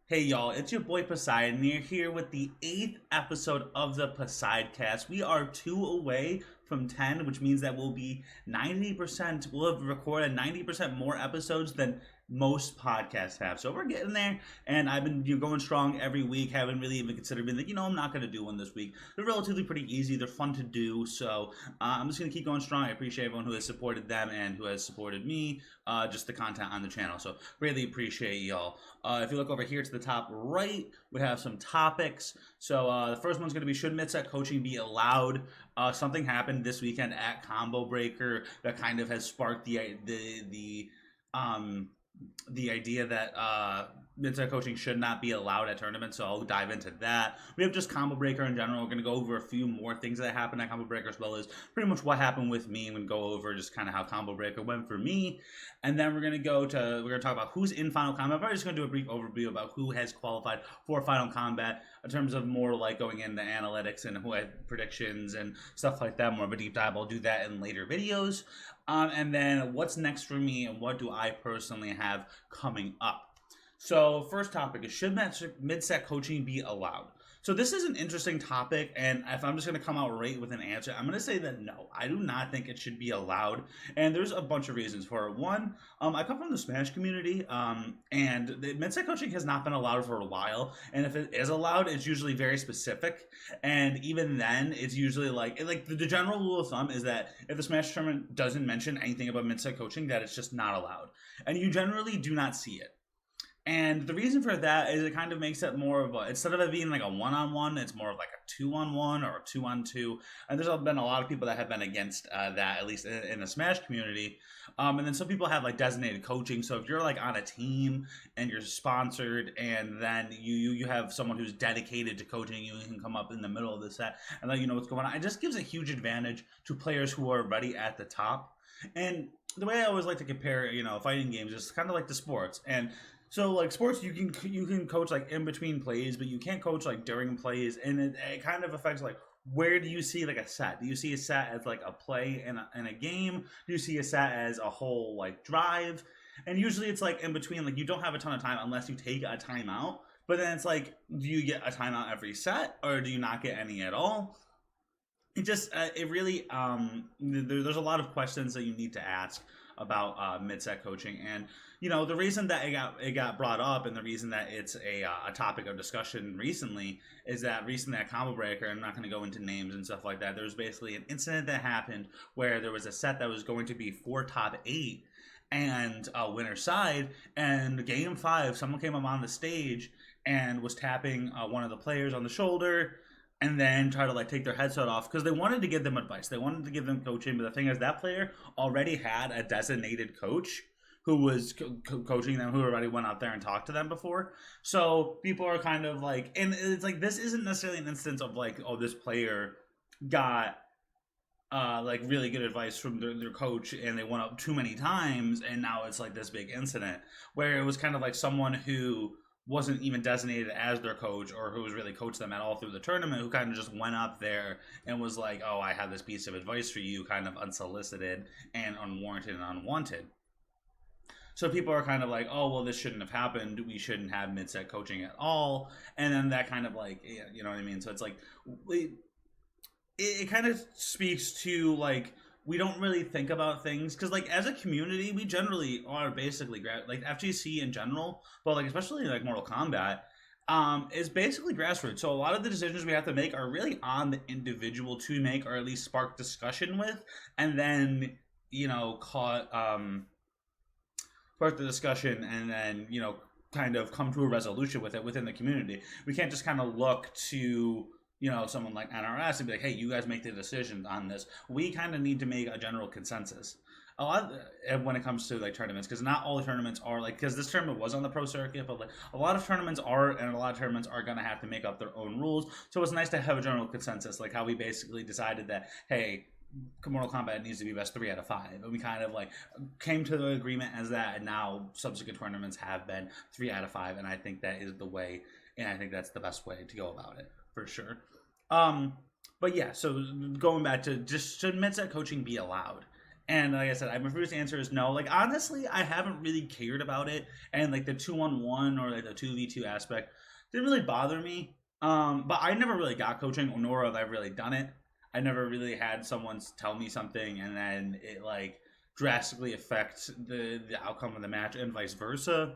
Hey y'all, it's your boy Poseidon, and you're here with the 8th episode of the Poseidcast. We are 2 away from 10, which means that we'll have recorded 90% more episodes than most podcasts have. So we're getting there, and I've been going strong every week. Haven't really even considered being like, I'm not going to do one this week. They're relatively pretty easy. They're fun to do, so I'm just going to keep going strong. I appreciate everyone who has supported them and who has supported me, just the content on the channel. So really appreciate y'all. If you look over here to the top right, we have some topics. So the first one's going to be, should Midset coaching be allowed? Something happened this weekend at Combo Breaker that kind of has sparked the idea that Midset coaching should not be allowed at tournaments, so I'll dive into that. We have just Combo Breaker in general. We're going to go over a few more things that happened at Combo Breaker, as well as pretty much what happened with me. I'm going to go over just kind of how Combo Breaker went for me, and then we're going to talk about who's in Final Combat. I'm just going to do a brief overview about who has qualified for Final Combat in terms of more like going into analytics and who had predictions and stuff like that. More of a deep dive. I'll do that in later videos. And then what's next for me and what do I personally have coming up? So first topic is, should Midset coaching be allowed? So this is an interesting topic, and if I'm just going to come out right with an answer, I'm going to say that no, I do not think it should be allowed, and there's a bunch of reasons for it. One, I come from the Smash community, and the Midset coaching has not been allowed for a while, and if it is allowed, it's usually very specific, and even then, it's usually like the general rule of thumb is that if the Smash tournament doesn't mention anything about Midset coaching, that it's just not allowed, and you generally do not see it. And the reason for that is it kind of makes it more of a, instead of it being like a one-on-one, it's more of like a 2-on-1 or a 2-on-2. And there's been a lot of people that have been against that, at least in the Smash community. And then some people have like designated coaching. So if you're like on a team and you're sponsored, and then you have someone who's dedicated to coaching, you can come up in the middle of the set and let you know what's going on. It just gives a huge advantage to players who are already at the top. And the way I always like to compare, fighting games is kind of like the sports. And so, like, sports, you can coach, like, in between plays, but you can't coach, like, during plays, and it kind of affects, like, where do you see, like, a set? Do you see a set as, like, a play in a game? Do you see a set as a whole, like, drive? And usually it's, like, in between, like, you don't have a ton of time unless you take a timeout, but then it's, like, do you get a timeout every set, or do you not get any at all? It just, it really, there's a lot of questions that you need to ask about Midset coaching, and the reason that it got brought up, and the reason that it's a topic of discussion recently, is that recently at Combo Breaker, I'm not going to go into names and stuff like that, there was basically an incident that happened where there was a set that was going to be 4 top 8 and a winner side, and game 5 someone came up on the stage and was tapping one of the players on the shoulder, and then try to like take their headset off because they wanted to give them advice. They wanted to give them coaching, but the thing is that player already had a designated coach who was coaching them, who already went out there and talked to them before. So people are kind of like, and it's like, this isn't necessarily an instance of like, oh, this player got like really good advice from their coach and they went up too many times and now it's like this big incident, where it was kind of like someone who wasn't even designated as their coach or who was really coached them at all through the tournament, who kind of just went up there and was like, oh, I have this piece of advice for you, kind of unsolicited and unwarranted and unwanted. So people are kind of like, oh, well, this shouldn't have happened. We shouldn't have Midset coaching at all. And then that kind of like, you know what I mean? So it's like, it kind of speaks to like, we don't really think about things because like as a community we generally are basically like FGC in general, but like especially like Mortal Kombat is basically grassroots. So a lot of the decisions we have to make are really on the individual to make, or at least spark discussion with, and then spark the discussion and then kind of come to a resolution with it within the community. We can't just kind of look to someone like NRS and be like, hey, you guys make the decisions on this. We kind of need to make a general consensus. A lot when it comes to like tournaments, because not all the tournaments are like, because this tournament was on the pro circuit, but like a lot of tournaments are, and a lot of tournaments are going to have to make up their own rules. So it's nice to have a general consensus, like how we basically decided that, hey, Mortal Kombat needs to be best 3 out of 5, and we kind of like came to the agreement as that, and now subsequent tournaments have been 3 out of 5, and I think that is the way, and I think that's the best way to go about it for sure. But yeah, so going back to just, should Midset coaching be allowed? And like I said, my first answer is no. Like honestly, I haven't really cared about it, and like the 2-on-1 or like the 2v2 aspect didn't really bother me. But I never really got coaching, nor have I really done it. I never really had someone tell me something and then it like drastically affects the outcome of the match and vice versa.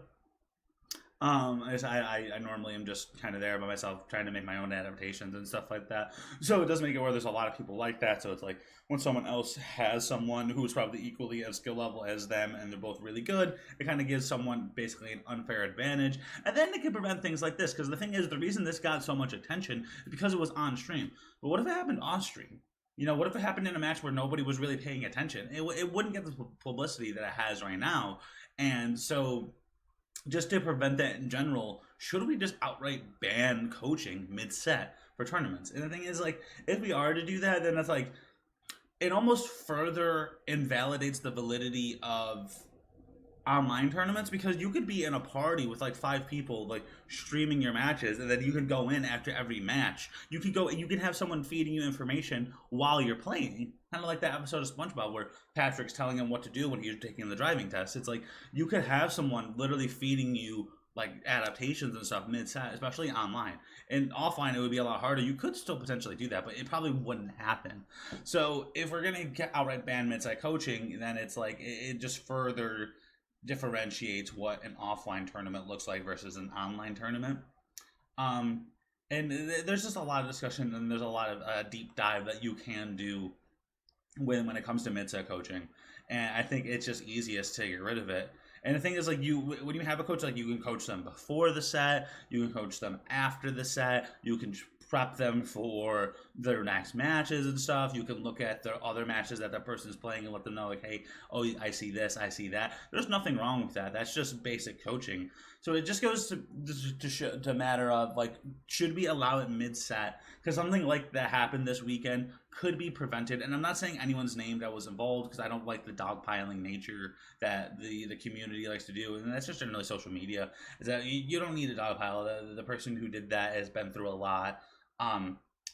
I normally am just kind of there by myself trying to make my own adaptations and stuff like that. So it does make it where there's a lot of people like that. So it's like when someone else has someone who's probably equally as skill level as them and they're both really good, it kind of gives someone basically an unfair advantage. And then it can prevent things like this. Because the thing is, the reason this got so much attention is because it was on stream. But what if it happened off stream? You know, what if it happened in a match where nobody was really paying attention? It wouldn't get the publicity that it has right now. And so just to prevent that in general, should we just outright ban coaching mid-set for tournaments? And the thing is, like, if we are to do that, then it's like, it almost further invalidates the validity of online tournaments, because you could be in a party with like 5 people like streaming your matches, and then you can go in after every match. You can have someone feeding you information while you're playing, kind of like that episode of SpongeBob where Patrick's telling him what to do when he's taking the driving test. It's like you could have someone literally feeding you like adaptations and stuff mid-set, especially online. And offline it would be a lot harder. You could still potentially do that, but it probably wouldn't happen. So if we're gonna get outright ban mid-set coaching, then it's like it just further differentiates what an offline tournament looks like versus an online tournament. And there's just a lot of discussion, and there's a lot of deep dive that you can do when it comes to mid-set coaching. And I think it's just easiest to get rid of it. And the thing is, like, when you have a coach, like, you can coach them before the set, you can coach them after the set, you can prep them for their next matches and stuff. You can look at the other matches that that person is playing and let them know, like, hey, oh, I see this, I see that. There's nothing wrong with that. That's just basic coaching. So it just goes to matter of, like, should we allow it mid-set? Because something like that happened this weekend could be prevented. And I'm not saying anyone's name that was involved, because I don't like the dogpiling nature that the community likes to do. And that's just generally social media, is that you don't need a dogpile. The person who did that has been through a lot.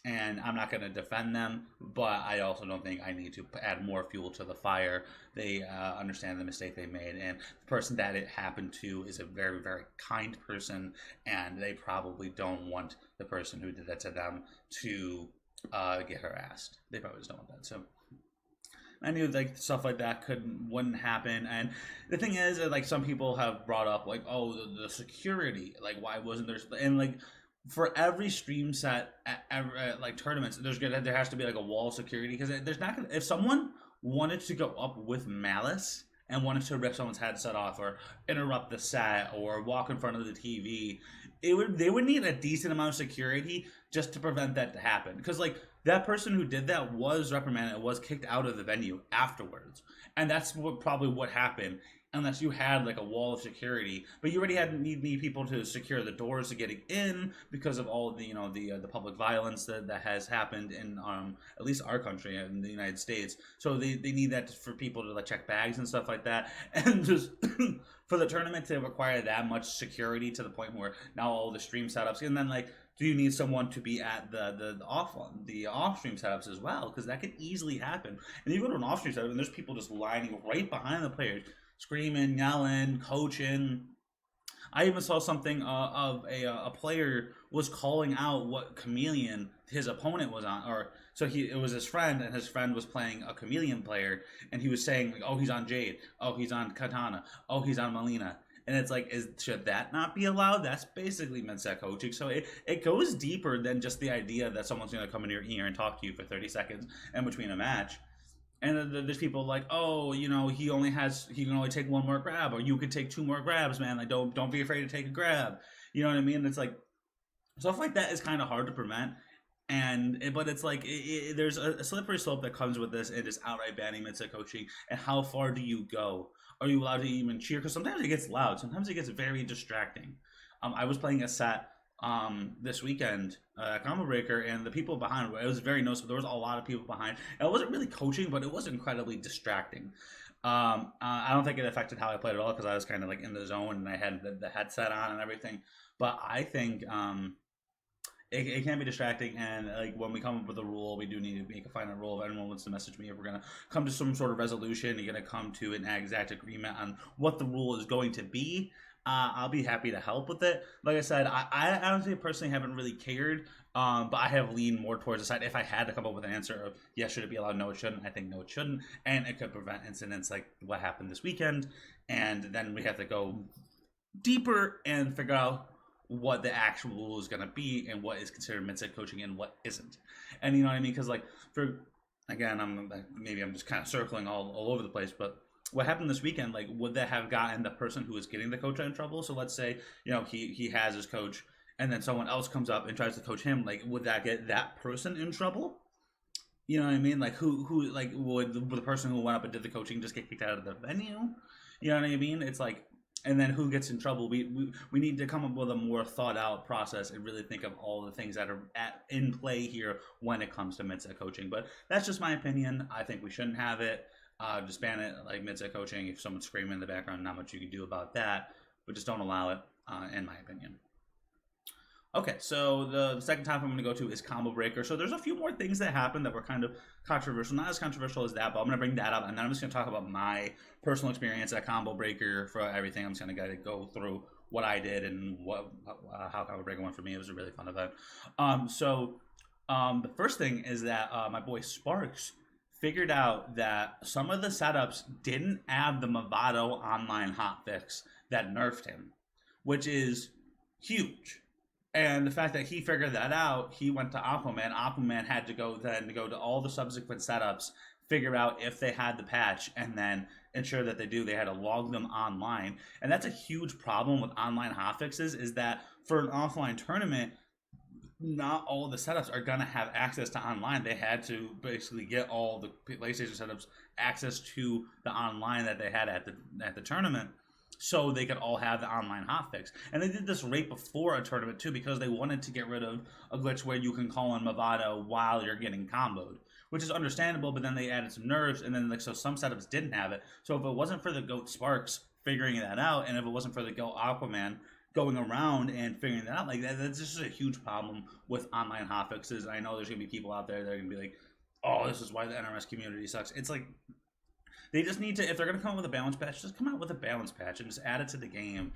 And I'm not going to defend them, but I also don't think I need to add more fuel to the fire. They understand the mistake they made, and the person that it happened to is a very, very kind person, and they probably don't want the person who did that to them to get harassed. They probably just don't want that. So I knew like stuff like that wouldn't happen. And the thing is, like, some people have brought up, like, oh, the security, like, why wasn't there, and like, for every stream set at like tournaments, there has to be like a wall of security, because there's not gonna, if someone wanted to go up with malice and wanted to rip someone's headset off or interrupt the set or walk in front of the TV, they would need a decent amount of security just to prevent that to happen. Because like that person who did that was reprimanded, was kicked out of the venue afterwards, and that's probably what happened. Unless you had like a wall of security, but you already need people to secure the doors to getting in because of all of the the public violence that has happened in at least our country in the United States. So they need that for people to like check bags and stuff like that, and just for the tournament to require that much security to the point where now all the stream setups, and then like, do you need someone to be at the off stream setups as well? Because that could easily happen. And you go to an off stream setup and there's people just lining right behind the players, screaming, yelling, coaching. I even saw something of a player was calling out what chameleon his opponent was on, or so it was his friend, and his friend was playing a chameleon player, and he was saying, like, oh, he's on Jade, oh, he's on Katana, oh, he's on Melina. And it's like, should that not be allowed? That's basically mid-set coaching. So it goes deeper than just the idea that someone's going to come in your ear and talk to you for 30 seconds in between a match. And there's people like, oh, he can only take one more grab, or you could take 2 more grabs, man. Like, don't be afraid to take a grab. You know what I mean? It's like, stuff like that is kind of hard to prevent. But it's like, there's a slippery slope that comes with this, and just outright banning mid-set coaching. And how far do you go? Are you allowed to even cheer? Because sometimes it gets loud. Sometimes it gets very distracting. I was playing a set this weekend, Combo Breaker, and the people behind it was very noticeable. There was a lot of people behind, and it wasn't really coaching, but it was incredibly distracting. I don't think it affected how I played at all, because I was kind of like in the zone and I had the headset on and everything. But I think it can be distracting, and like when we come up with a rule, we do need to make a final rule. If anyone wants to message me, if we're gonna come to some sort of resolution, you're gonna come to an exact agreement on what the rule is going to be. I'll be happy to help with it. Like I said, I honestly personally haven't really cared, but I have leaned more towards the side. If I had to come up with an answer of yes, should it be allowed? No, it shouldn't. I think no, it shouldn't, and it could prevent incidents like what happened this weekend. And then we have to go deeper and figure out what the actual rule is going to be and what is considered midset coaching and what isn't. And you know what I mean? Because like for again, I'm just kind of circling all over the place, but what happened this weekend, like would that have gotten the person who was getting the coach in trouble? So let's say, you know, he has his coach and then someone else comes up and tries to coach him, like would that get that person in trouble? You know what I mean? Like who like would the person who went up and did the coaching just get kicked out of the venue? You know what I mean? It's like, and then who gets in trouble? We need to come up with a more thought out process and really think of all the things that are in play here when it comes to midset coaching. But that's just my opinion. I think we shouldn't have it. Just ban it, like midset coaching. If someone's screaming in the background, not much you can do about that. But just don't allow it, in my opinion. Okay, so the second topic I'm going to go to is combo breaker. So there's a few more things that happened that were kind of controversial. Not as controversial as that, but I'm going to bring that up. And then I'm just going to talk about my personal experience at combo breaker for everything. I'm just going to go through what I did and how combo breaker went for me. It was a really fun event. The first thing is that my boy Sparks figured out that some of the setups didn't have the Movado online hotfix that nerfed him, which is huge. And the fact that he figured that out, he went to Aquaman. Aquaman had to go to all the subsequent setups, figure out if they had the patch, and then ensure that they do. They had to log them online. And that's a huge problem with online hotfixes, is that for an offline tournament, not all of the setups are going to have access to online. They had to basically get all the PlayStation setups access to the online that they had at the tournament, so they could all have the online hotfix. And they did this right before a tournament too, because they wanted to get rid of a glitch where you can call in Movado while you're getting comboed, which is understandable. But then they added some nerfs, and then so some setups didn't have it. So if it wasn't for the GOAT Sparks figuring that out, and if it wasn't for the GOAT Aquaman going around and figuring that out, like that's just a huge problem with online hotfixes. I know there's gonna be people out there that are gonna be like, "Oh, this is why the NRS community sucks." It's like, they just need to, if they're going to come up with a balance patch, just come out with a balance patch and just add it to the game.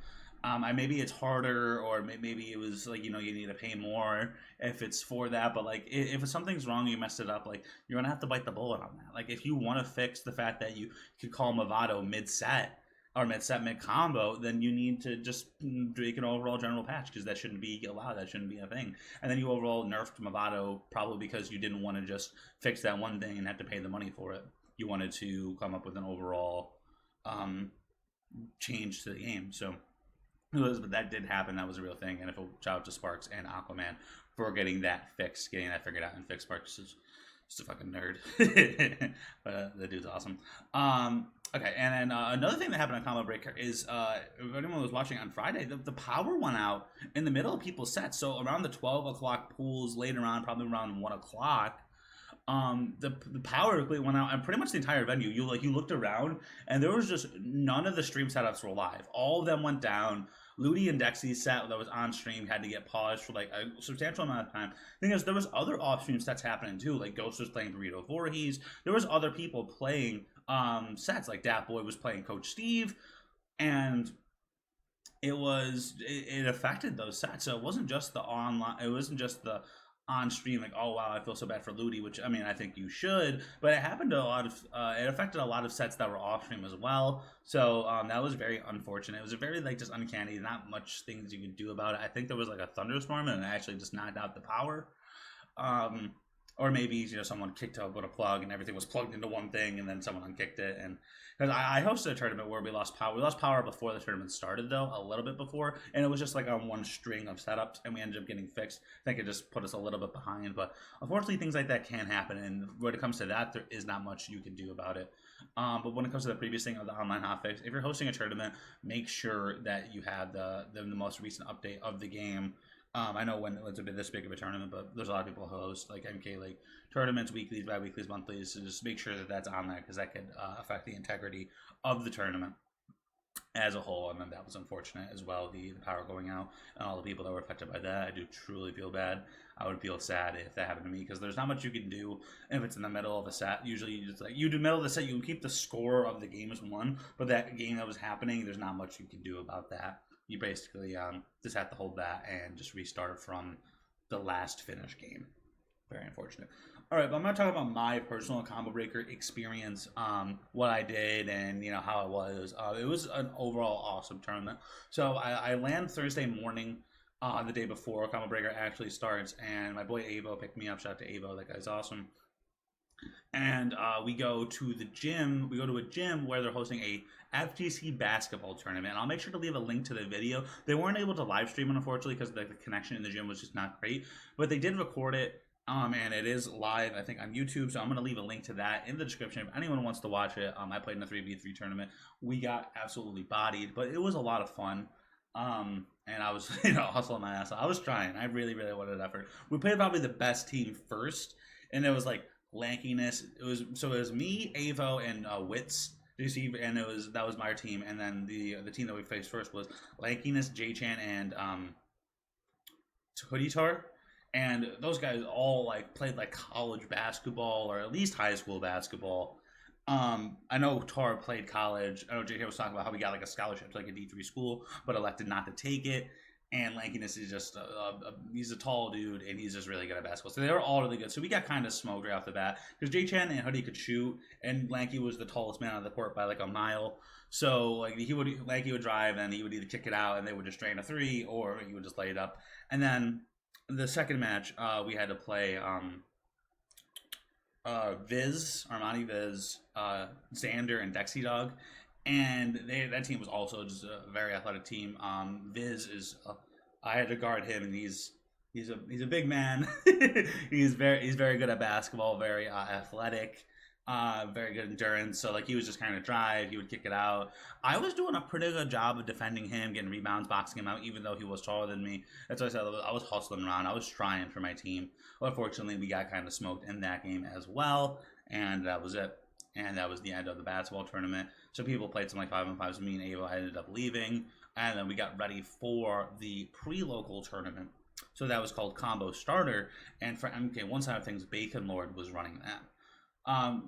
Maybe it's harder, or maybe it was like, you need to pay more if it's for that. But like, if something's wrong, you messed it up, like you're going to have to bite the bullet on that. Like if you want to fix the fact that you could call Movado mid-set or mid-set mid-combo, then you need to just make an overall general patch, because that shouldn't be allowed. That shouldn't be a thing. And then you overall nerfed Movado probably because you didn't want to just fix that one thing and have to pay the money for it. You wanted to come up with an overall change to the game. So but that did happen. That was a real thing. And if a shout out to Sparks and Aquaman for getting that fixed, getting that figured out and fixed. Sparks is just a fucking nerd. But the dude's awesome. Okay, and then another thing that happened on Combo Breaker is, if anyone was watching on Friday, the power went out in the middle of people's sets. So around the 12 o'clock pools, later on, probably around 1 o'clock, the power went out, and pretty much the entire venue. You looked around, and there was just none of the stream setups were live. All of them went down. Ludi and Dexy's set that was on stream had to get paused for like a substantial amount of time. The thing is, there was other off-stream sets happening too. Like Ghost was playing Burrito Voorhees. There was other people playing sets. Like Dat Boy was playing Coach Steve, and it affected those sets. So it wasn't just the online. It wasn't just the on stream, like, oh wow, I feel so bad for Ludi, which I mean, I think you should, but it happened to it affected a lot of sets that were off stream as well. So that was very unfortunate. It was a very just uncanny, not much things you could do about it. I think there was like a thunderstorm and it actually just knocked out the power. Or maybe someone kicked out with a plug and everything was plugged into one thing, and then someone unkicked it. And because I hosted a tournament where we lost power. We lost power before the tournament started, though, a little bit before, and it was just like on one string of setups, and we ended up getting fixed. I think it just put us a little bit behind, but unfortunately, things like that can happen. And when it comes to that, there is not much you can do about it. But when it comes to the previous thing of the online hotfix, if you're hosting a tournament, make sure that you have the most recent update of the game. I know when it's this big of a tournament, but there's a lot of people who host like MK like tournaments, weeklies, bi-weeklies, monthlies. So just make sure that that's on there, because that could affect the integrity of the tournament. as a whole, and then that was unfortunate as well. The power going out and all the people that were affected by that. I do truly feel bad. I would feel sad if that happened to me because there's not much you can do if it's in the middle of a set. Usually, you just like you do middle of the set, you can keep the score of the game as one, but that game that was happening, there's not much you can do about that. You basically just have to hold that and just restart from the last finished game. Very unfortunate. All right, but I'm going to talk about my personal combo breaker experience, what I did, and how it was. It was an overall awesome tournament. So I land Thursday morning, the day before combo breaker actually starts, and my boy Avo picked me up. Shout out to Avo, that guy's awesome. And we go to the gym. We go to a gym where they're hosting a FGC basketball tournament. I'll make sure to leave a link to the video. They weren't able to live stream it, unfortunately, because the connection in the gym was just not great. But they did record it. And it is live, I think, on YouTube, so I'm going to leave a link to that in the description if anyone wants to watch it. I played in a 3v3 tournament. We got absolutely bodied, but it was a lot of fun. And I was, hustling my ass off. I was trying. I really, really wanted effort. We played probably the best team first, and it was like lankiness. It was me, Avo, and Wits. And that was my team, and then the team that we faced first was lankiness, J-Chan, and Hoodie-Tar. And those guys all played college basketball or at least high school basketball. I know Tar played college. I know JK was talking about how he got a scholarship to a D3 school, but elected not to take it. And Lankiness is just he's a tall dude, and he's just really good at basketball. So they were all really good. So we got kind of smoked right off the bat because J-Chan and Hoodie could shoot, and Lanky was the tallest man on the court by a mile. So Lanky would drive, and he would either kick it out, and they would just drain a three, or he would just lay it up. And then the second match, we had to play Armani Viz, Xander, and Dexy Dog, and that team was also just a very athletic team. Viz is, I had to guard him, and he's a big man. he's very good at basketball, very athletic. Very good endurance. So he was just kind of drive. He would kick it out. I was doing a pretty good job of defending him, getting rebounds, boxing him out, even though he was taller than me. That's why I said I was hustling around. I was trying for my team. But unfortunately, we got kind of smoked in that game as well, and that was it. And that was the end of the basketball tournament. So people played some 5-on-5s. Me and Ava ended up leaving, and then we got ready for the pre-local tournament. So that was called Combo Starter, and for MK, one side of things, Bacon Lord was running that.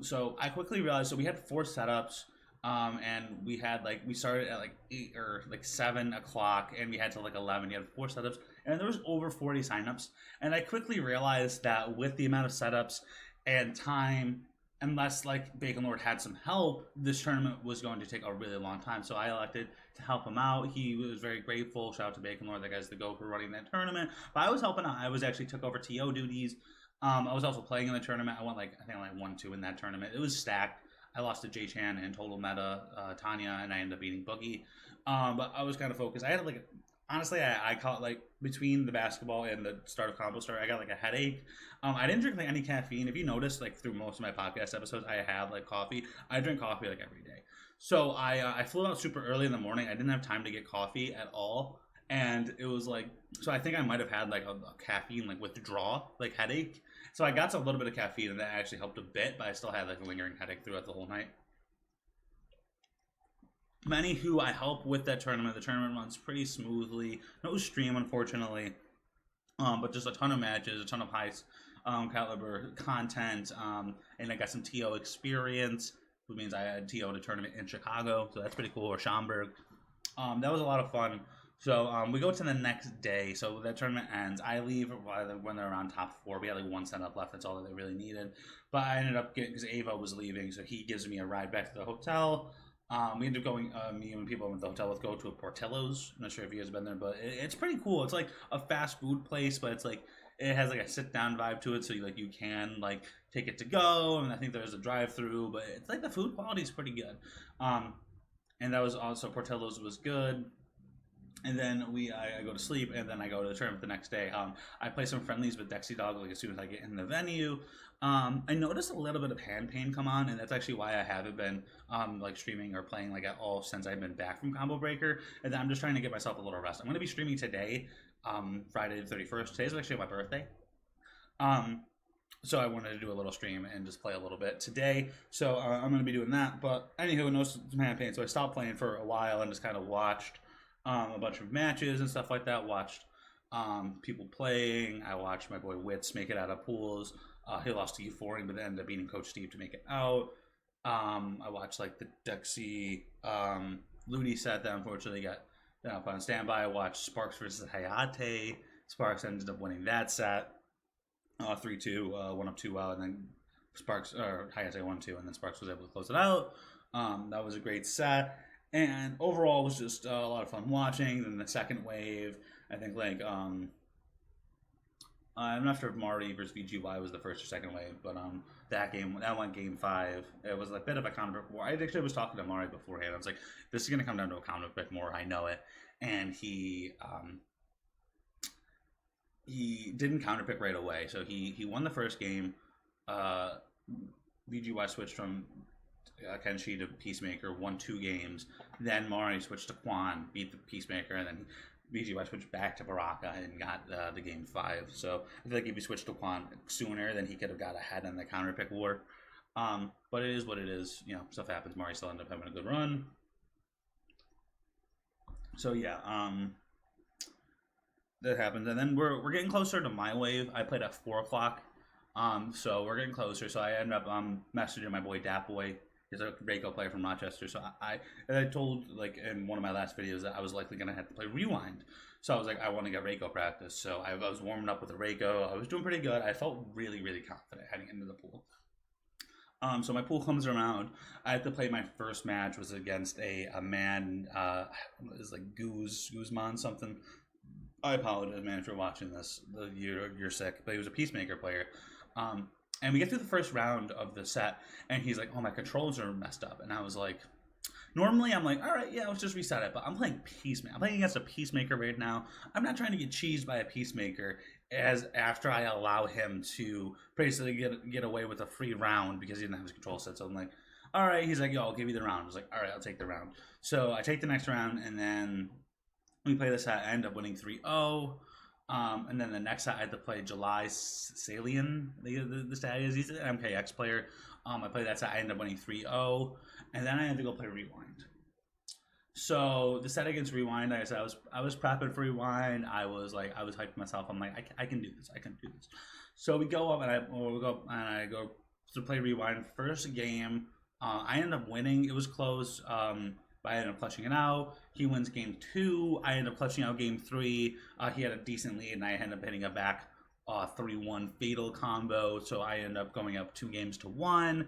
So I quickly realized, so we had 4 setups, and we had we started at 8 or 7 o'clock, and we had till 11. You had 4 setups, and there was over 40 signups. And I quickly realized that with the amount of setups and time, unless Bacon Lord had some help, this tournament was going to take a really long time. So I elected to help him out. He was very grateful. Shout out to Bacon Lord, that guy's the GO for running that tournament. But I was helping out. I was actually took over TO duties. I was also playing in the tournament. I went I think I 1-2 in that tournament. It was stacked. I lost to J-Chan and Total Meta, Tanya, and I ended up beating Boogie. But I was kind of focused. I had honestly, I caught between the basketball and the start of Combo Start, I got a headache. I didn't drink any caffeine. If you notice, through most of my podcast episodes, I have coffee. I drink coffee every day. So I flew out super early in the morning. I didn't have time to get coffee at all. And it was so I think I might have had a caffeine withdrawal, headache. So I got a little bit of caffeine, and that actually helped a bit, but I still had a lingering headache throughout the whole night. Many who I help with that tournament, the tournament runs pretty smoothly. No stream, unfortunately, but just a ton of matches, a ton of high caliber content, and I got some TO experience, which means I had TO at a tournament in Chicago, so that's pretty cool, or Schaumburg. That was a lot of fun. So we go to the next day. So that tournament ends. I leave when they're around top 4. We had 1 setup left. That's all that they really needed. But I ended up getting, because Ava was leaving, so he gives me a ride back to the hotel. We ended up going, me and people in the hotel, let's go to a Portillo's. I'm not sure if you guys have been there, but it's pretty cool. It's a fast food place, but it's it has a sit down vibe to it. So you can take it to go. And I think there's a drive through, but it's the food quality is pretty good. And that was also, Portillo's was good. And then I go to sleep, and then I go to the tournament the next day. I play some friendlies with Dexy Dog as soon as I get in the venue. I noticed a little bit of hand pain come on, and that's actually why I haven't been streaming or playing at all since I've been back from Combo Breaker. And then I'm just trying to get myself a little rest. I'm going to be streaming today, Friday the 31st. Today's actually my birthday. So I wanted to do a little stream and just play a little bit today. So I'm going to be doing that. But anywho, no campaign. So I stopped playing for a while and just kind of watched a bunch of matches and stuff like that. Watched people playing. I watched my boy Wits make it out of pools. He lost to U4, but ended up beating Coach Steve to make it out. I watched like the Dexy Ludi set that unfortunately got up on standby. I watched Sparks versus Hayate. Sparks ended up winning that set 3-2, 1 up 2 out, and then Hayate 1-2, and then Sparks was able to close it out. That was a great set, and overall it was just a lot of fun watching. Then the second wave, I think like I'm not sure if Marty versus VGY was the first or second wave, but that went game 5. It was a bit of a counter pick war. I actually was talking to Marty beforehand. I was like, this is gonna come down to a counter pick war. I know it, and he didn't counterpick right away, so he won the first game. VGY switched from Kenshi to Peacemaker, won 2 games. Then Mari switched to Quan, beat the Peacemaker, and then VGY switched back to Baraka and got the game 5. So I feel like if he switched to Quan sooner, then he could have got ahead in the counterpick war. But it is what it is. You know, stuff happens. Mari still ended up having a good run. So yeah, that happens, and then we're getting closer to my wave. I played at 4 o'clock, so we're getting closer. So I end up messaging my boy Boy. He's a Reiko player from Rochester. So I told like in one of my last videos that I was likely gonna have to play Rewind. So I was like, I want to get Reiko practice. So I was warming up with the Reiko. I was doing pretty good. I felt really confident heading into the pool. So my pool comes around. I had to play my first match was against a man. It was like Guzman something. I apologize, man, if you're watching this. You're sick, but he was a Peacemaker player. And we get through the first round of the set, and he's like, "Oh, my controls are messed up." And I was like, normally I'm like, "All right, yeah, let's just reset it." But I'm playing Peacemaker. I'm playing against a Peacemaker right now. I'm not trying to get cheesed by a Peacemaker as after I allow him to basically get away with a free round because he didn't have his control set. So I'm like, "All right." He's like, "Yo, I'll give you the round." I was like, "All right, I'll take the round." So I take the next round, and then we play this set. I end up winning 3-0. And then the next set I had to play July Salian, the Stallions. He's an MKX player. I played that set. I ended up winning 3-0. And then I had to go play Rewind. So the set against Rewind, like I said, I was prepping for Rewind. I was hyping myself. I'm like, I can do this. I can do this. So we go up and I go to play Rewind. First game, I ended up winning. It was close. But I ended up clutching it out. He wins game 2. I ended up clutching out game 3. He had a decent lead, and I ended up hitting a back 3-1 fatal combo. So I ended up going up 2-1.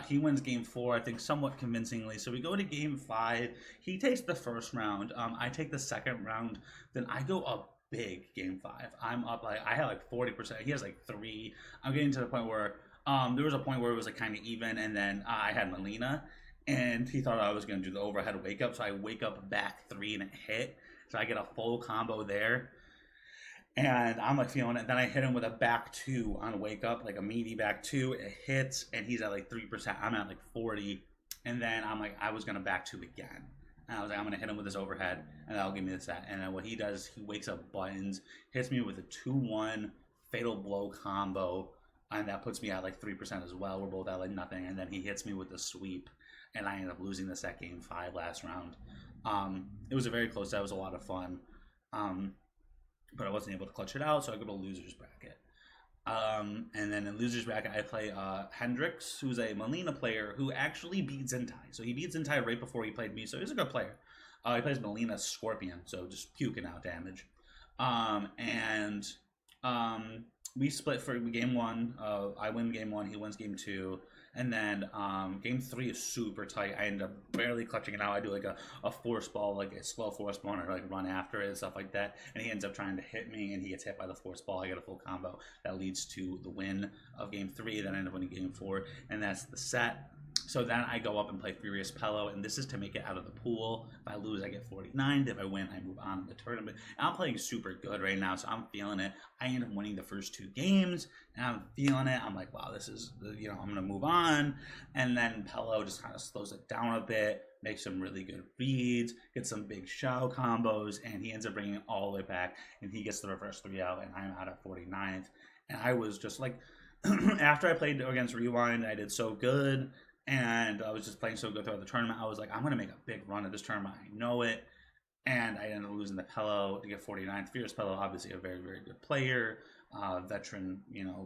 He wins game 4, I think, somewhat convincingly. So we go to game 5. He takes the first round. I take the second round. Then I go up big game 5. I'm up I had like 40%. He has like 3. I'm getting to the point where there was a point where it was like kind of even, and then I had Melina. And he thought I was going to do the overhead wake up, so I wake up back 3 and it hit. So I get a full combo there. And I'm like feeling it. Then I hit him with a back 2 on wake up, like a meaty back 2. It hits, and he's at like 3%. I'm at like 40. And then I'm like, I was going to back 2 again. And I was like, I'm going to hit him with his overhead, and that'll give me the set. And then what he does, he wakes up buttons, hits me with a 2-1 fatal blow combo. And that puts me at like 3% as well. We're both at like nothing. And then he hits me with the sweep. And I ended up losing the set game 5 last round. It was a very close set. It was a lot of fun. But I wasn't able to clutch it out, so I go to loser's bracket. And then in loser's bracket, I play Hendrix, who's a Melina player who actually beat Zentai. So he beat Zentai right before he played me, so he's a good player. He plays Melina Scorpion, so just puking out damage. We split for game 1. I win game 1, he wins game 2. And then game 3 is super tight. I end up barely clutching it out. I do like a force ball, like a slow force ball, and I like run after it and stuff like that. And he ends up trying to hit me, and he gets hit by the force ball. I get a full combo that leads to the win of game 3. Then I end up winning game 4, and that's the set. So then I go up and play Furious Pello, and this is to make it out of the pool. If I lose, I get 49. If I win, I move on to the tournament. And I'm playing super good right now, so I'm feeling it. I end up winning the first 2 games, and I'm feeling it. I'm like, wow, this is, I'm going to move on. And then Pello just kind of slows it down a bit, makes some really good reads, gets some big Shao combos, and he ends up bringing it all the way back, and he gets the reverse 3 out, and I'm out at 49th. And I was just like, after I played against Rewind, I did so good, and I was just playing so good throughout the tournament. I was like, I'm gonna make a big run at this tournament. I know it. And I ended up losing the Pello to get 49th. Fierce Pello, obviously a very, very good player, veteran,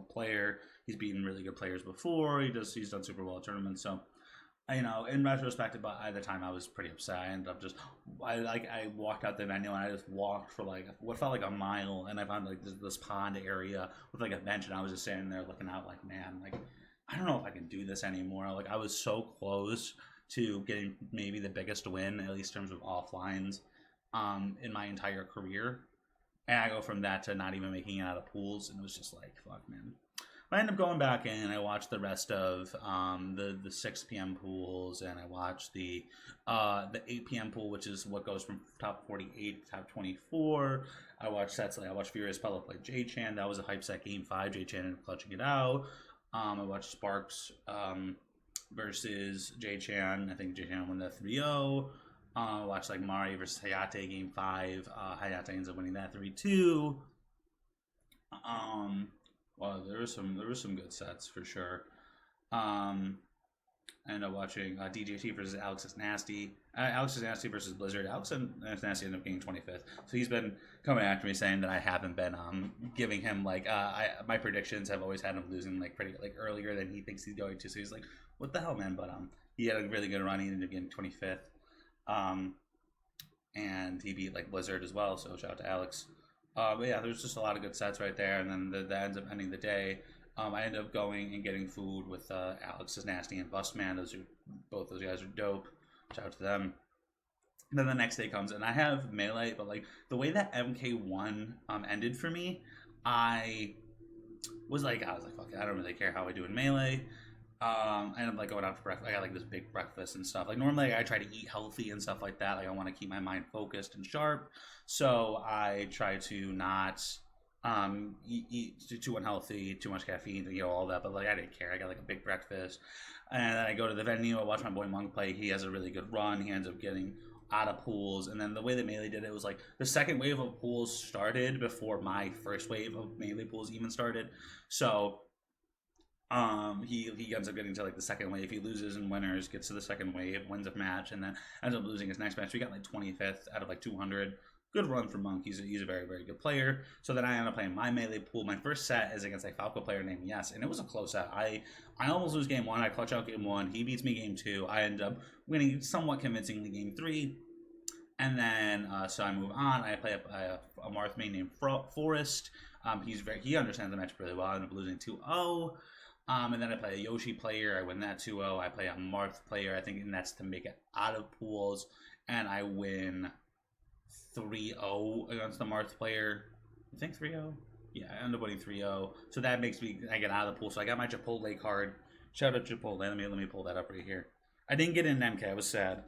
player. He's beaten really good players before. He's done super well at tournaments. So, in retrospect, by the time I was pretty upset. I ended up I walked out the venue and I just walked for like what felt like a mile, and I found like this pond area with like a bench, and I was just standing there looking out like, man, like I don't know if I can do this anymore. Like I was so close to getting maybe the biggest win, at least in terms of offlines. In my entire career, and I go from that to not even making it out of pools, and it was just like, fuck, man. But I ended up going back in, and I watched the rest of the 6 p.m. pools, and I watched the 8 p.m. pool, which is what goes from top 48 to top 24. I watched sets like I watched Furious Pello play J-Chan. That was a hype set game 5. J-Chan ended up clutching it out. I watched Sparks versus J-Chan. I think J-Chan won that 3-0. Watched like Mari versus Hayate game 5. Hayate ends up winning that 3-2. Well, there was some good sets for sure. I ended up watching DJT versus Alex is Nasty. Alex is Nasty versus Blizzard. Alex is Nasty ended up getting 25th. So he's been coming after me saying that I haven't been giving him like my predictions have always had him losing like pretty like earlier than he thinks he's going to. So he's like, what the hell, man? But he had a really good run. He ended up getting 25th. And he beat like Blizzard as well, so shout out to Alex. But yeah, there's just a lot of good sets right there, and then that ends up ending the day. I ended up going and getting food with Alex is Nasty and Bustman. Both those guys are dope. Shout out to them. And then the next day comes, and I have Melee, but like the way that MK1 ended for me, I was like, fuck it, I don't really care how I do in Melee. I ended up like going out for breakfast. I got like this big breakfast and stuff. Like normally I try to eat healthy and stuff like that. Like I want to keep my mind focused and sharp. So I try to not eat too unhealthy, too much caffeine, all that. But like I didn't care. I got like a big breakfast, and then I go to the venue. I watch my boy Monk play. He has a really good run. He ends up getting out of pools, and then the way that Melee did it was like the second wave of pools started before my first wave of Melee pools even started. So he ends up getting to like the second wave. He loses in winners, gets to the second wave, wins a match, and then ends up losing his next match. We got like 25th out of like 200. Good run for Monk. He's a very, very good player. So then I ended up playing my Melee pool. My first set is against a Falco player named Yes, and it was a close set. I almost lose game 1. I clutch out game 1. He beats me game 2. I end up winning somewhat convincingly game 3. And then, so I move on. I play a Marth main named Forrest. He understands the match really well. I end up losing 2-0. And then I play a Yoshi player. I win that 2-0. I play a Marth player. I think that's to make it out of pools. And I win 3-0 against the Marth player. I think 3-0. Yeah, I end up winning 3-0. So that makes I get out of the pool. So I got my Chipotle card. Shout out to Chipotle. Let me pull that up right here. I didn't get in MK. I was sad.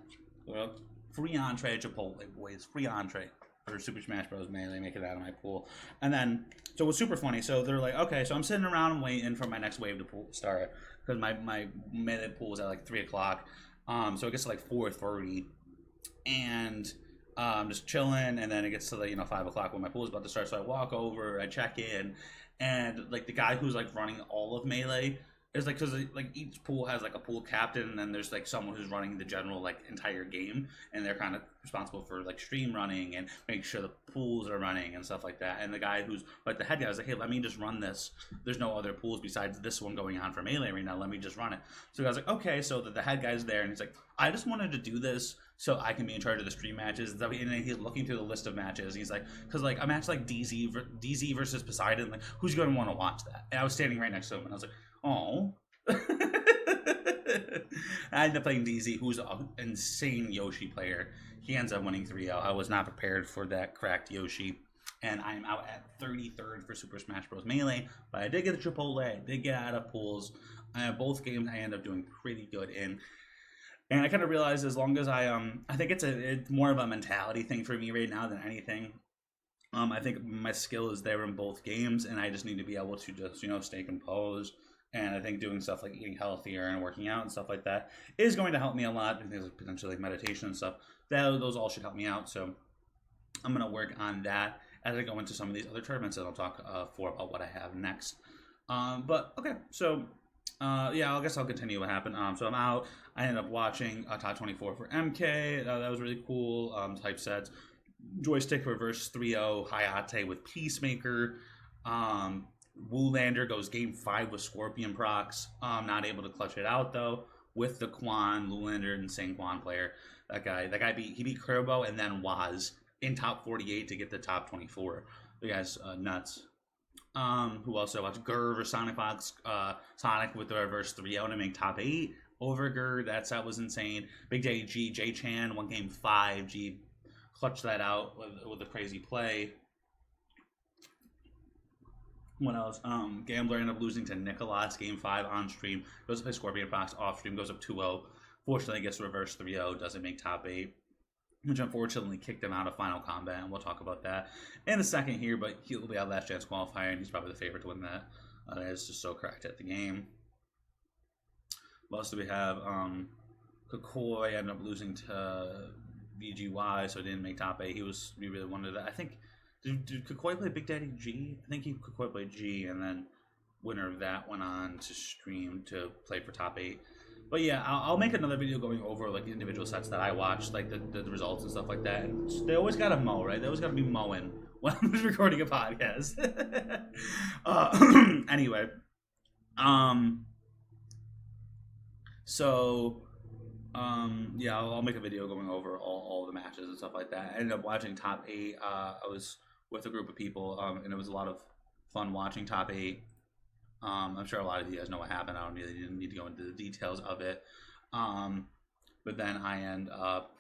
Well, free entree at Chipotle, boys. Free entree for Super Smash Bros. Melee, make it out of my pool. And then, so it was super funny. So they're like, okay, so I'm sitting around waiting for my next wave to start. Because my Melee pool was at like 3 o'clock. So it gets to like 4:30. And just chilling. And then it gets to the 5 o'clock when my pool is about to start. So I walk over, I check in. And like the guy who's like running all of Melee, it's like, because like each pool has like a pool captain, and then there's like someone who's running the general like entire game, and they're kind of responsible for like stream running and making sure the pools are running and stuff like that. And the guy who's like the head guy was like, hey, let me just run this. There's no other pools besides this one going on for Melee right now. Let me just run it. So the guy's like, okay. So the head guy's there, and he's like, I just wanted to do this so I can be in charge of the stream matches. And he's looking through the list of matches. He's like, because like a match like DZ versus Poseidon, like who's going to want to watch that? And I was standing right next to him, and I was like, oh. I ended up playing DZ, who's an insane Yoshi player. He ends up winning 3-0. I was not prepared for that cracked Yoshi. And I'm out at 33rd for Super Smash Bros. Melee. But I did get a Chipotle. I did get out of pools. Both games I ended up doing pretty good in. And I kind of realized as long as I think it's more of a mentality thing for me right now than anything. I think my skill is there in both games, and I just need to be able to just, stay composed. And I think doing stuff like eating healthier and working out and stuff like that is going to help me a lot. Things like potentially like meditation and stuff. Those all should help me out. So I'm going to work on that as I go into some of these other tournaments, and I'll talk about what I have next. But okay, so yeah, I guess I'll continue what happened. So I'm out. I ended up watching top 24 for MK. That was really cool. Type sets, joystick reverse 3-0 Hayate with Peacemaker. Woolander goes game 5 with Scorpion procs. Not able to clutch it out though with the Quan Woolander insane Quan player. That guy beat Kerbo and then Waz in top 48 to get the top 24. The guy's nuts. Who else I watched? Gur versus Sonic Fox. Sonic with the reverse 3-0 to make top 8 over Gur. That was insane. Big Daddy G, J Chan won game 5. G clutched that out with a crazy play. What else? Gambler ended up losing to Nicholas game 5 on stream. Goes to play Scorpion Fox off stream. Goes up 2-0. Fortunately, gets reverse 3-0. Doesn't make top 8. Which unfortunately kicked him out of Final Combat, and we'll talk about that in a second here, but he'll be out last chance qualifier, and he's probably the favorite to win that. He's just so cracked at the game. What else do we have? Kokoi ended up losing to VGY, so he didn't make top 8. We really wanted that. I think, did Kokoi play Big Daddy G? I think Kokoi played G, and then winner of that went on to stream to play for top 8. But yeah, I'll make another video going over like the individual sets that I watched, like the results and stuff like that. And they always gotta mow, right? They always gotta be mowing when I'm recording a podcast. Anyway, yeah, I'll make a video going over all the matches and stuff like that. I ended up watching top 8. I was with a group of people, and it was a lot of fun watching top 8. I'm sure a lot of you guys know what happened. I don't really need to go into the details of it. But then I end up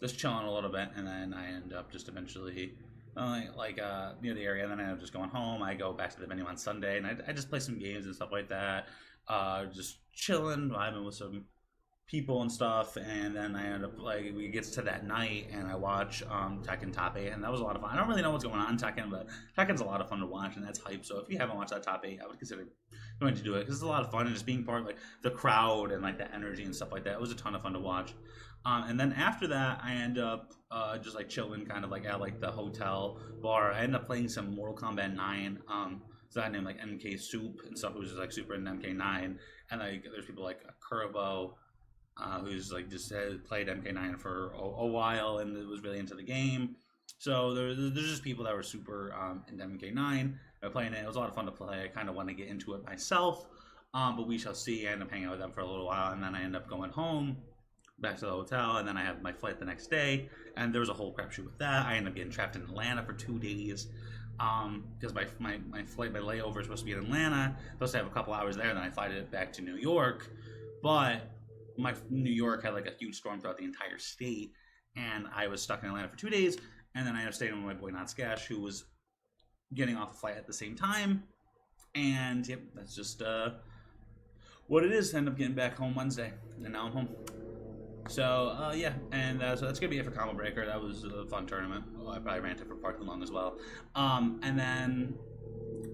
just chilling a little bit, and then I end up just eventually near the area, and then I end up just going home. I go back to the venue on Sunday, and I just play some games and stuff like that. Just chilling, vibing with some people and stuff, and then I end up we get to that night and I watch Tekken Top 8, and that was a lot of fun. I don't really know what's going on in Tekken, but Tekken's a lot of fun to watch, and that's hype. So if you haven't watched that Top 8, I would consider going to do it because it's a lot of fun and just being part of the crowd and the energy and stuff like that. It was a ton of fun to watch. And then after that, I end up just chilling kind of at the hotel bar. I end up playing some Mortal Kombat 9. So that named MK Soup and stuff, who's just super into MK9, and there's people like Kurbo, who's just played MK9 for a while and was really into the game. So there's just people that were super into MK9 playing it. It was a lot of fun to play. I kind of want to get into it myself, but we shall see. I end up hanging out with them for a little while, and then I end up going home, back to the hotel, and then I have my flight the next day, and there was a whole crapshoot with that. I ended up getting trapped in Atlanta for 2 days. Because my flight, my layover is supposed to be in Atlanta, supposed to have a couple hours there, and then I fly it back to New York, but my New York had a huge storm throughout the entire state, and I was stuck in Atlanta for 2 days, and then I ended up staying with my boy Notskash, who was getting off a flight at the same time, and yep, that's just what it is. I ended up getting back home Wednesday, and now I'm home. So yeah, and so that's gonna be it for Combo Breaker. That was a fun tournament. I probably ranted for far too long as well. And then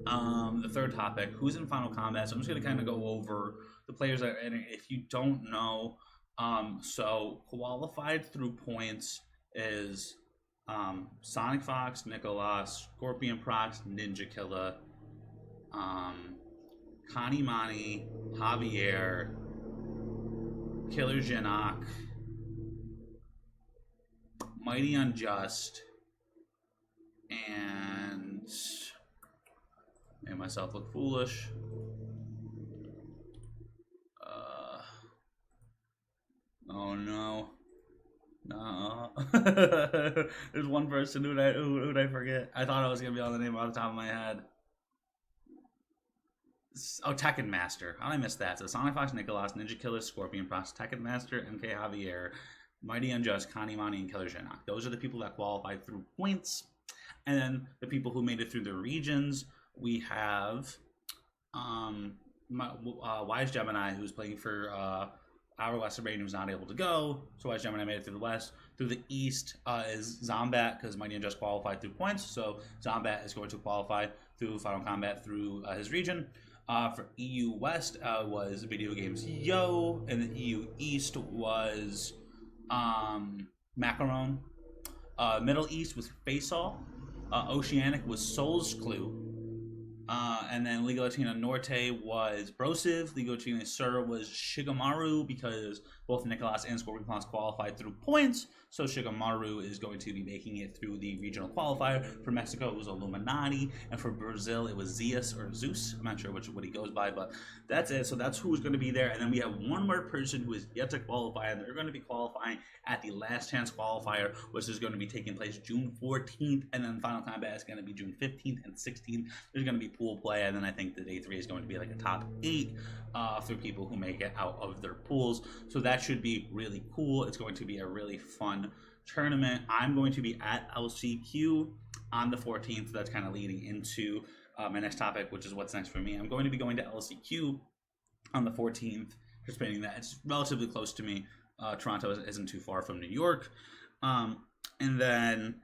the third topic, who's in Final Combat. So I'm just gonna kind of go over the players that are in it. If you don't know, so qualified through points is Sonic Fox, Nicholas, Scorpion Prox, Ninja Killa, Kanimani, Javier, Killer Janak, Mighty Unjust, and made myself look foolish. Oh no. No. There's one person who did I forget? I thought I was gonna be on the name off the top of my head. Oh, Tekken Master. How did I miss that? So Sonic Fox, Nicholas, Ninja Killer, Scorpion Prox, Tekken Master, MK Javier, Mighty Unjust, Kanimani, and Killer Janak. Those are the people that qualified through points. And then the people who made it through the regions, we have Wise Gemini, who's playing for our Western Rain, who's not able to go. So Wise Gemini made it through the West. Through the East is Zombat, because Mighty Unjust qualified through points. So Zombat is going to qualify through Final Combat through his region. For EU West was Video Games Yo, and the EU East was Macaron. Middle East was Faisal. Oceanic was Soul's Clue. And then Liga Latina Norte was Brosiv. Liga Latina Sur was Shigamaru because both Nicolas and Scorpion Clans qualified through points. So Shigamaru is going to be making it through the regional qualifier. For Mexico, it was Illuminati. And for Brazil, it was Zeus or Zeus. I'm not sure what he goes by, but that's it. So that's who's going to be there. And then we have one more person who is yet to qualify, and they're going to be qualifying at the last chance qualifier, which is going to be taking place June 14th. And then Final Combat is going to be June 15th and 16th. There's going to be pool play, and then I think the day 3 is going to be like a top 8 for people who make it out of their pools. So that should be really cool. It's going to be a really fun tournament. I'm going to be at LCQ on the 14th. That's kind of leading into my next topic, which is what's next for me. I'm going to be going to LCQ on the 14th, participating in that. It's relatively close to me. Toronto isn't too far from New York. And then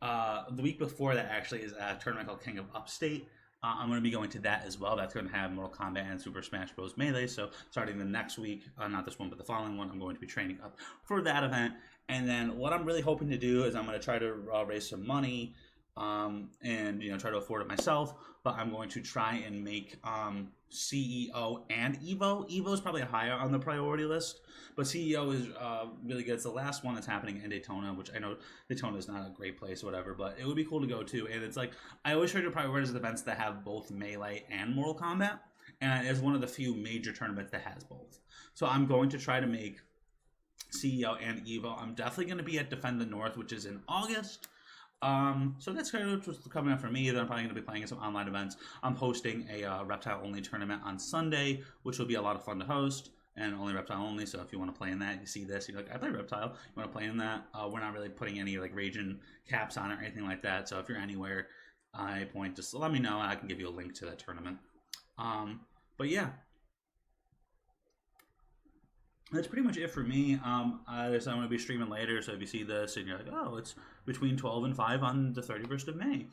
the week before that actually is a tournament called King of Upstate. I'm going to be going to that as well. That's going to have Mortal Kombat and Super Smash Bros. Melee. So starting the next week, not this one, but the following one, I'm going to be training up for that event. And then what I'm really hoping to do is I'm going to try to raise some money and try to afford it myself. But I'm going to try and make CEO and Evo. Evo is probably higher on the priority list, but CEO is really good. It's the last one that's happening in Daytona, which I know Daytona is not a great place or whatever, but it would be cool to go to. And it's like, I always try to prioritize events that have both Melee and Mortal Kombat, and it's one of the few major tournaments that has both. So I'm going to try to make CEO and Evo. I'm definitely going to be at Defend the North, which is in August. So that's kind of what's coming up for me. Then I'm probably going to be playing in some online events. I'm hosting a reptile only tournament on Sunday, which will be a lot of fun to host, and only reptile only. So if you want to play in that, you see this, you're like, I play reptile. You want to play in that? We're not really putting any like region caps on it or anything like that. So if you're anywhere, just let me know and I can give you a link to that tournament. But yeah. That's pretty much it for me. I'm going to be streaming later, so if you see this and you're like, oh, it's between 12 and 5 on the 31st of May.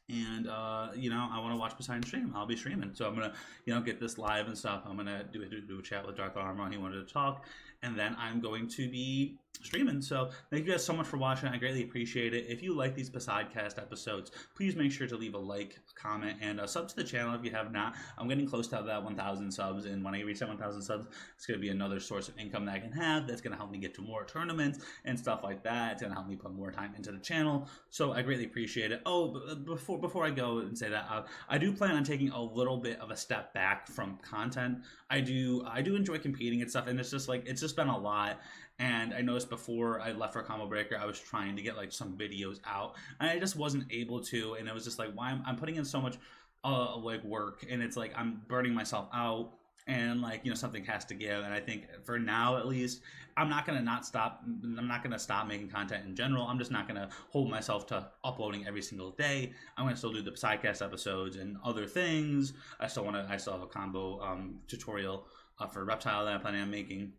And, I want to watch Poseidon stream. I'll be streaming. So I'm going to, get this live and stuff. I'm going to do a chat with Dark Armor. He wanted to talk. And then I'm going to be streaming. So thank you guys so much for watching. I greatly appreciate it. If you like these Poseidcast episodes, please make sure to leave a like, comment, and sub to the channel if you have not. I'm getting close to that 1,000 subs, and when I reach that 1,000 subs, it's going to be another source of income that I can have. That's going to help me get to more tournaments and stuff like that. It's going to help me put more time into the channel. So I greatly appreciate it. Oh, before I go and say that, I do plan on taking a little bit of a step back from content. I do enjoy competing and stuff, and it's just been a lot. And I noticed before I left for Combo Breaker, I was trying to get like some videos out, and I just wasn't able to. And it was just like, why I'm putting in so much work, and it's like I'm burning myself out, and something has to give. And I think for now at least, I'm not gonna stop making content in general. I'm just not gonna hold myself to uploading every single day. I'm gonna still do the Poseidcast episodes and other things. I still have a combo tutorial for Reptile that I'm planning on making.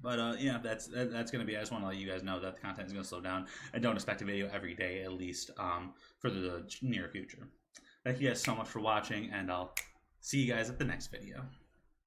But that's going to be, I just want to let you guys know that the content is going to slow down. I don't expect a video every day, at least for the near future. Thank you guys so much for watching, and I'll see you guys at the next video.